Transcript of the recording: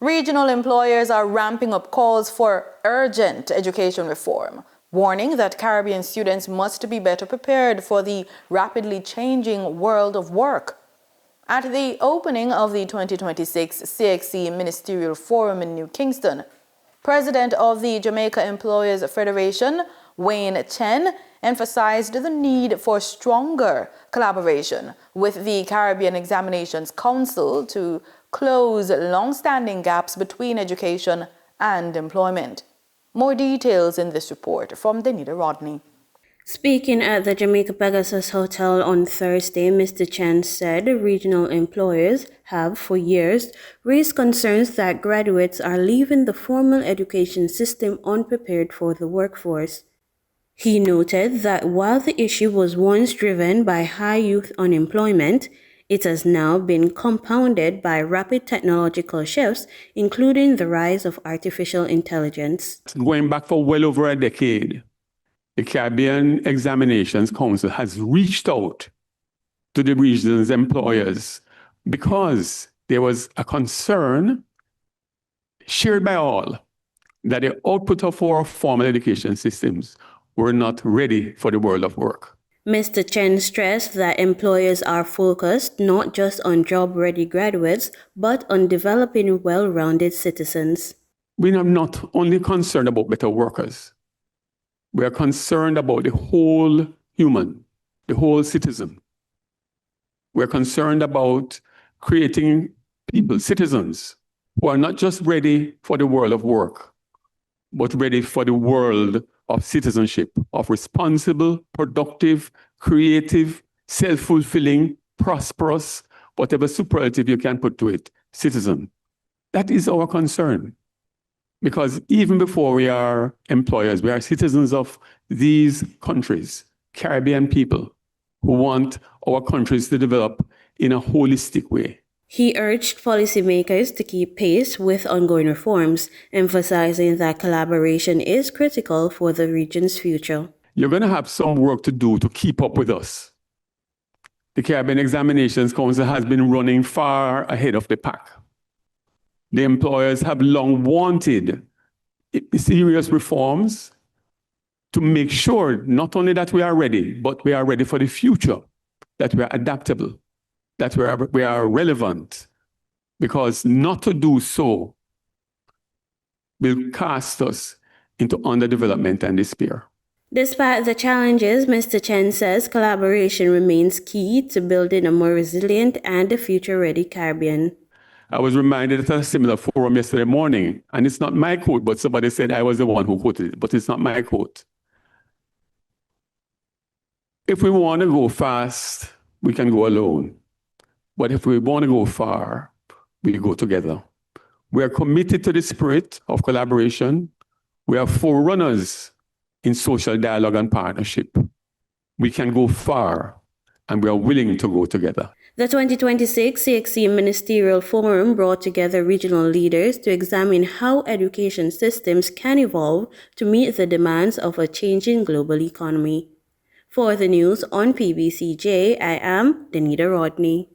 Regional employers are ramping up calls for urgent education reform, warning that Caribbean students must be better prepared for the rapidly changing world of work. At the opening of the 2026 C.X.C Ministerial Forum in New Kingston, President of the Jamaica Employers Federation, Wayne Chen, emphasized the need for stronger collaboration with the Caribbean Examinations Council to close long-standing gaps between education and employment. More details in this report from Daineda Rodney. Speaking at the Jamaica Pegasus Hotel on Thursday, Mr. Chen said regional employers have, for years, raised concerns that graduates are leaving the formal education system unprepared for the workforce. He noted that while the issue was once driven by high youth unemployment, it has now been compounded by rapid technological shifts, including the rise of artificial intelligence. Going back for well over a decade, the Caribbean Examinations Council has reached out to the region's employers because there was a concern shared by all that the output of our formal education systems were not ready for the world of work. Mr. Chen stressed that employers are focused not just on job-ready graduates, but on developing well-rounded citizens. We are not only concerned about better workers. We are concerned about the whole human, the whole citizen. We're concerned about creating people, citizens, who are not just ready for the world of work, but ready for the world of citizenship, of responsible, productive, creative, self-fulfilling, prosperous, whatever superlative you can put to it, citizen. That is our concern. Because even before we are employers, we are citizens of these countries, Caribbean people, who want our countries to develop in a holistic way. He urged policymakers to keep pace with ongoing reforms, emphasizing that collaboration is critical for the region's future. You're going to have some work to do to keep up with us. The Caribbean Examinations Council has been running far ahead of the pack. The employers have long wanted serious reforms to make sure not only that we are ready, but we are ready for the future, that we are adaptable, that we are relevant, because not to do so will cast us into underdevelopment and despair. Despite the challenges, Mr. Chen says collaboration remains key to building a more resilient and a future-ready Caribbean. I was reminded at a similar forum yesterday morning, and it's not my quote, but somebody said I was the one who quoted it, but it's not my quote. If we want to go fast, we can go alone. But if we want to go far, we go together. We are committed to the spirit of collaboration. We are forerunners in social dialogue and partnership. We can go far, and we are willing to go together. The 2026 C.X.C Ministerial Forum brought together regional leaders to examine how education systems can evolve to meet the demands of a changing global economy. For the news on PBCJ, I am Daineda Rodney.